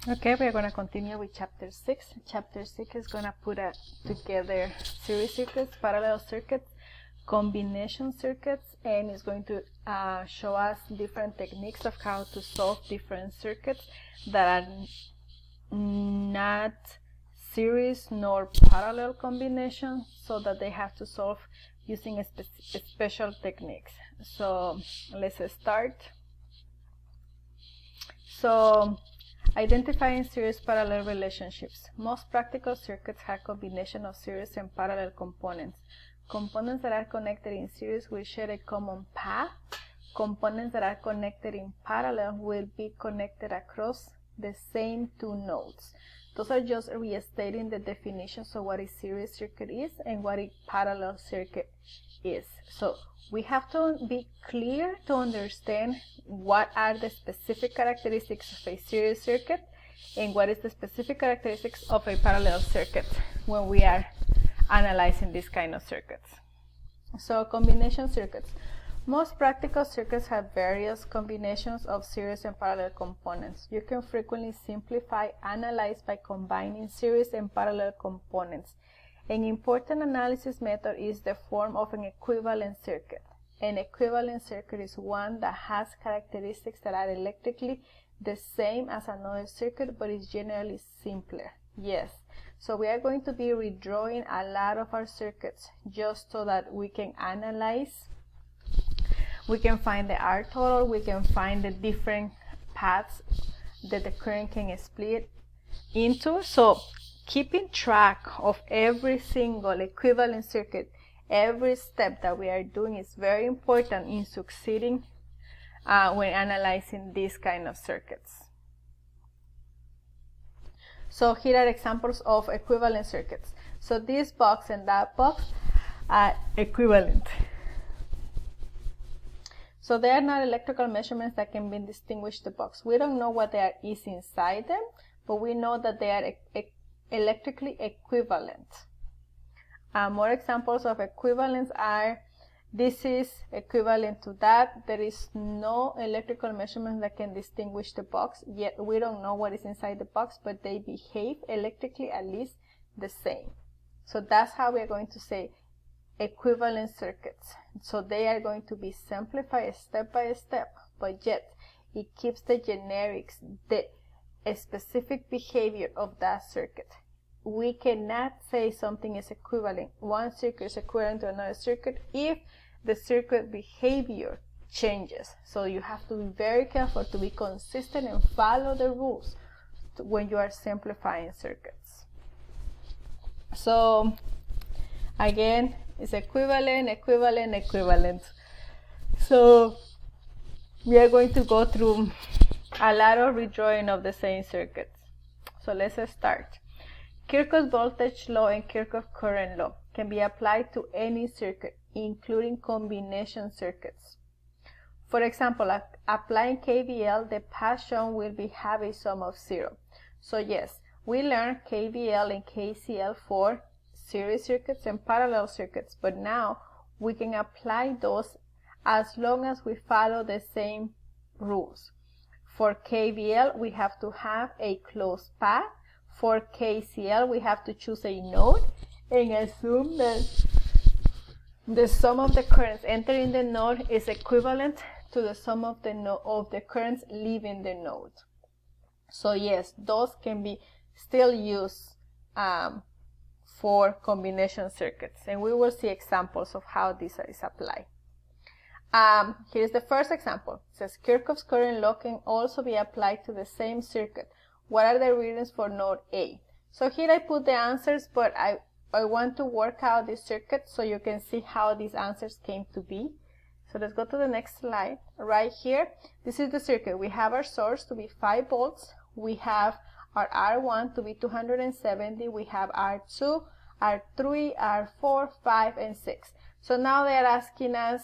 Okay, we're going to continue with chapter 6. Chapter 6 is going to put together series circuits, parallel circuits, combination circuits, and it's going to show us different techniques of how to solve different circuits that are not series nor parallel combinations, so that they have to solve using special techniques. So let's start. So identifying series parallel relationships. Most practical circuits have a combination of series and parallel components. Components that are connected in series will share a common path. Components that are connected in parallel will be connected across the same two nodes. Those are just restating the definitions of what a series circuit is and what a parallel circuit is. So we have to be clear to understand what are the specific characteristics of a series circuit and what is the specific characteristics of a parallel circuit when we are analyzing these kind of circuits. So combination circuits. Most practical circuits have various combinations of series and parallel components. You can frequently simplify analyze by combining series and parallel components. An important analysis method is the form of an equivalent circuit. An equivalent circuit is one that has characteristics that are electrically the same as another circuit but is generally simpler. Yes, so we are going to be redrawing a lot of our circuits just so that we can analyze. We can find the R total, we can find the different paths that the current can split into. So keeping track of every single equivalent circuit, every step that we are doing is very important in succeeding when analyzing these kind of circuits. So here are examples of equivalent circuits. So this box and that box are equivalent. So they are not electrical measurements that can be distinguished the box. We don't know what there is inside them, but we know that they are electrically equivalent. More examples of equivalence are, this is equivalent to that. There is no electrical measurement that can distinguish the box, yet we don't know what is inside the box, but they behave electrically at least the same. So that's how we are going to say equivalent circuits. So they are going to be simplified step by step, but yet it keeps the generics, the specific behavior of that circuit. We cannot say something is equivalent. One circuit is equivalent to another circuit if the circuit behavior changes. So you have to be very careful to be consistent and follow the rules when you are simplifying circuits. So again, it's equivalent, equivalent, equivalent. So we are going to go through a lot of redrawing of the same circuits. So let's start. Kirchhoff's voltage law and Kirchhoff's current law can be applied to any circuit, including combination circuits. For example, applying KVL, the path shown will have a sum of 0. So yes, we learned KVL and KCL for series circuits and parallel circuits, but now we can apply those as long as we follow the same rules. For KVL, we have to have a closed path. For KCL, we have to choose a node and assume that the sum of the currents entering the node is equivalent to the sum of the currents leaving the node. So yes, those can be still used for combination circuits, and we will see examples of how this is applied. Here's the first example. It says Kirchhoff's current law can also be applied to the same circuit. What are the readings for node A? So here I put the answers, but I want to work out this circuit so you can see how these answers came to be. So let's go to the next slide. Right here, this is the circuit. We have our source to be 5 volts. We have our R1 to be 270. We have R2, R3, R4, 5, and 6. So now they are asking us,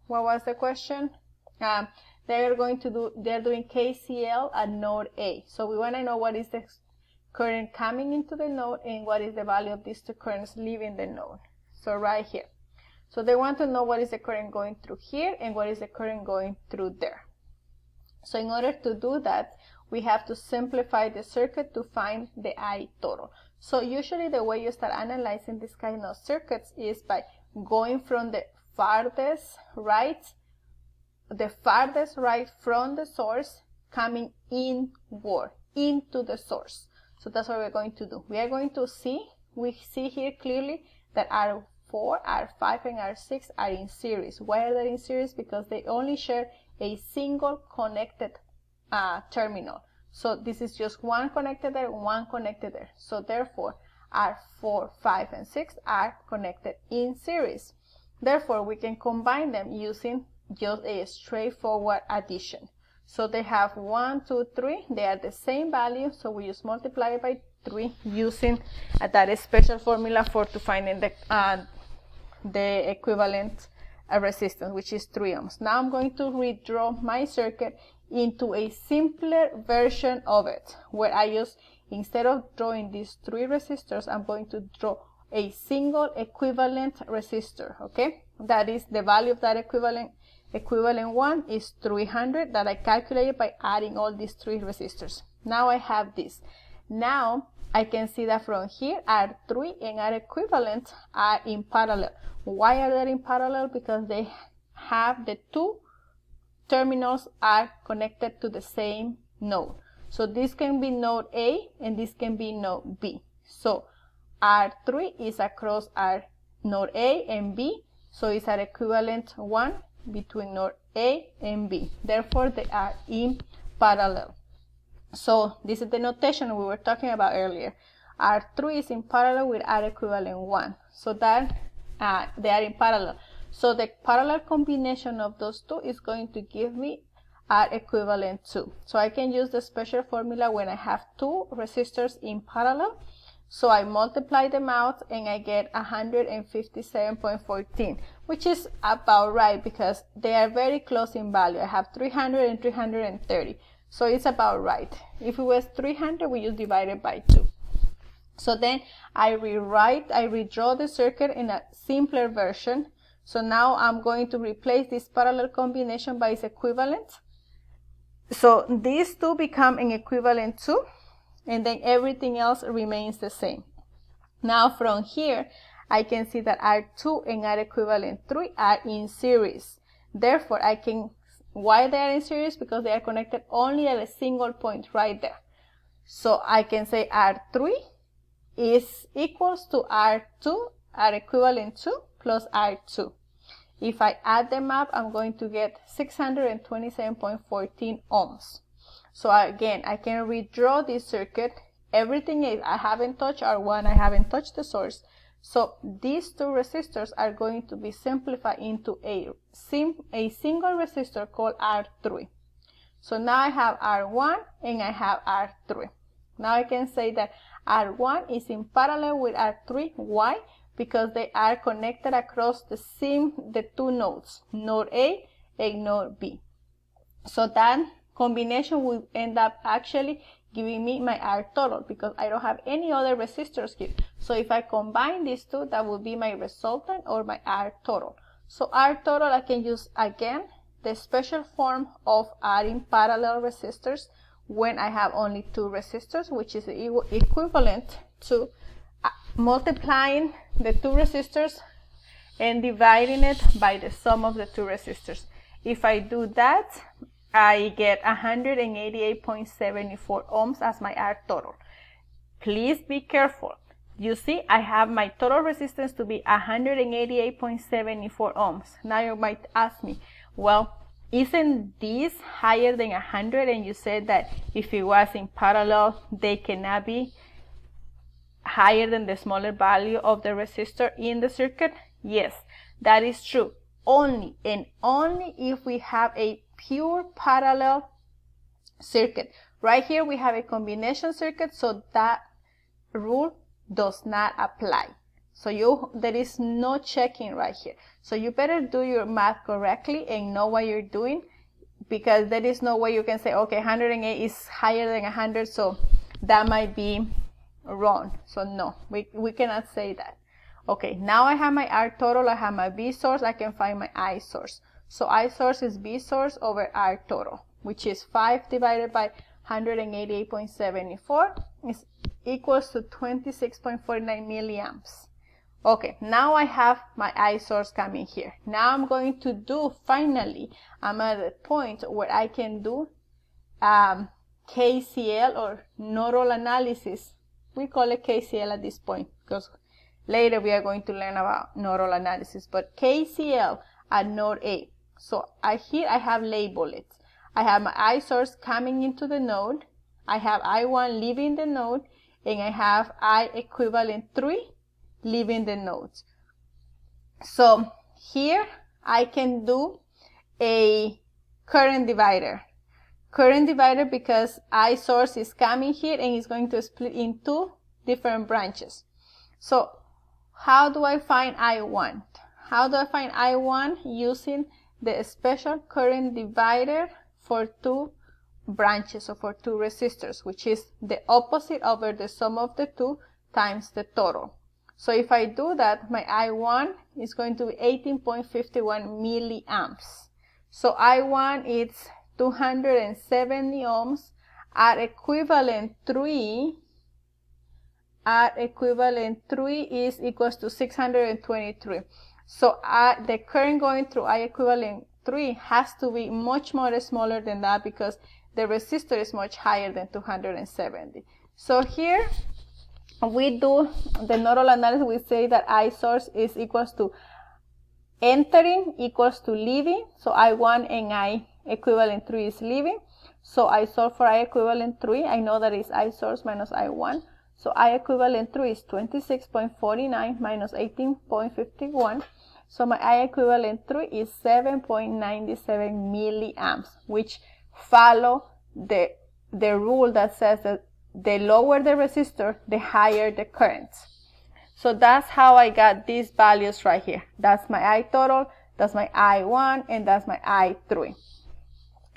what was the question? They're doing KCL at node A. So we want to know what is the current coming into the node and what is the value of these two currents leaving the node. So right here. So they want to know what is the current going through here and what is the current going through there. So in order to do that, we have to simplify the circuit to find the I total. So usually the way you start analyzing this kind of circuits is by going from the farthest right from the source, coming inward into the source. So that's what we're going to do. We are going to see, we see here clearly that R4, R5, and R6 are in series. Why are they in series? Because they only share a single connected terminal. So this is just one connected there, one connected there. So therefore, R4, 5, and 6 are connected in series. Therefore, we can combine them using just a straightforward addition. So they have 1, 2, 3. They are the same value. So we just multiply it by 3 using that special formula for to finding the equivalent resistance, which is 3 ohms. Now I'm going to redraw my circuit into a simpler version of it, where I just, instead of drawing these 3 resistors, I'm going to draw a single equivalent resistor. Okay, that is the value of that equivalent one is 300 that I calculated by adding all these 3 resistors. Now I have this. Now I can see that from here R3 and R equivalent are in parallel. Why are they in parallel? Because they have the 2 terminals are connected to the same node. So this can be node A and this can be node B. So R3 is across node A and B, so it's an equivalent one between node A and B. Therefore, they are in parallel. So this is the notation we were talking about earlier. R3 is in parallel with R equivalent 1. So that they are in parallel. So the parallel combination of those 2 is going to give me R equivalent 2. So I can use the special formula when I have 2 resistors in parallel. So I multiply them out and I get 157.14, which is about right because they are very close in value. I have 300 and 330. So it's about right. If it was 300, we just divide it by 2. So then I redraw the circuit in a simpler version. So now I'm going to replace this parallel combination by its equivalent. So these 2 become an equivalent 2, and then everything else remains the same. Now from here, I can see that R2 and R equivalent 3 are in series. Therefore, I can, why they are in series? Because they are connected only at a single point right there. So I can say R3 is equals to R2, R equivalent 2 plus R2. If I add them up, I'm going to get 627.14 ohms. So again, I can redraw this circuit. Everything is, I haven't touched R1, I haven't touched the source. So these 2 resistors are going to be simplified into a single resistor called R3. So now I have R1 and I have R3. Now I can say that R1 is in parallel with R3. Why? Because they are connected across the 2 nodes, node A and node B. So that combination will end up actually giving me my R total because I don't have any other resistors here. So if I combine these 2, that will be my resultant or my R total. So R total, I can use again the special form of adding parallel resistors when I have only 2 resistors, which is equivalent to multiplying the 2 resistors and dividing it by the sum of the 2 resistors. If I do that, I get 188.74 ohms as my R total. Please be careful. You see, I have my total resistance to be 188.74 ohms. Now you might ask me, well, isn't this higher than 100? And you said that if it was in parallel, they cannot be higher than the smaller value of the resistor in the circuit? Yes, that is true. Only and only if we have a pure parallel circuit. Right here we have a combination circuit, so that rule does not apply. So there is no checking right here. So you better do your math correctly and know what you're doing, because there is no way you can say, okay, 108 is higher than 100, so that might be wrong. So no, we cannot say that. Okay, now I have my R total, I have my V source, I can find my I source. So I source is V source over R total, which is 5 divided by 188.74 is equals to 26.49 milliamps. Okay, now I have my I source coming here. Now I'm going to do, finally, I'm at the point where I can do KCL, or nodal analysis. We call it KCL at this point because later we are going to learn about nodal analysis, but KCL at node A. So here I have labeled it. I have my I source coming into the node, I have I1 leaving the node, and I have I equivalent 3 leaving the nodes. So here I can do a current divider. Current divider because I source is coming here and it's going to split in two different branches. So how do I find I1? How do I find I1? Using the special current divider for two branches, or for two resistors, which is the opposite over the sum of the two times the total. So if I do that, my I1 is going to be 18.51 milliamps. So I1 is 270 ohms at equivalent 3. At equivalent 3 is equals to 623. So the current going through I equivalent 3 has to be much more smaller than that because the resistor is much higher than 270. So here we do the nodal analysis. We say that I source is equals to entering equals to leaving. So I1 and I equivalent 3 is leaving. So I solve for I equivalent 3. I know that is I source minus I1. So I equivalent 3 is 26.49 minus 18.51. So my I equivalent 3 is 7.97 milliamps, which follow the rule that says that the lower the resistor, the higher the current. So that's how I got these values right here. That's my I total, that's my I1, and that's my I3.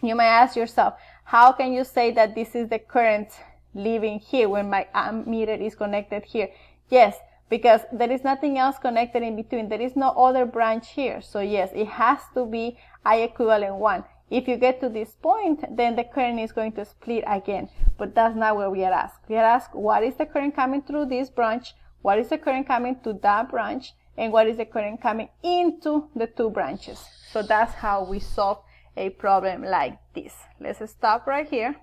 You may ask yourself, how can you say that this is the current leaving here when my ammeter is connected here? Yes, because there is nothing else connected in between. There is no other branch here. So yes, it has to be I equivalent 1. If you get to this point, then the current is going to split again. But that's not what we are asked. We are asked, what is the current coming through this branch? What is the current coming to that branch? And what is the current coming into the two branches? So that's how we solve a problem like this. Let's stop right here.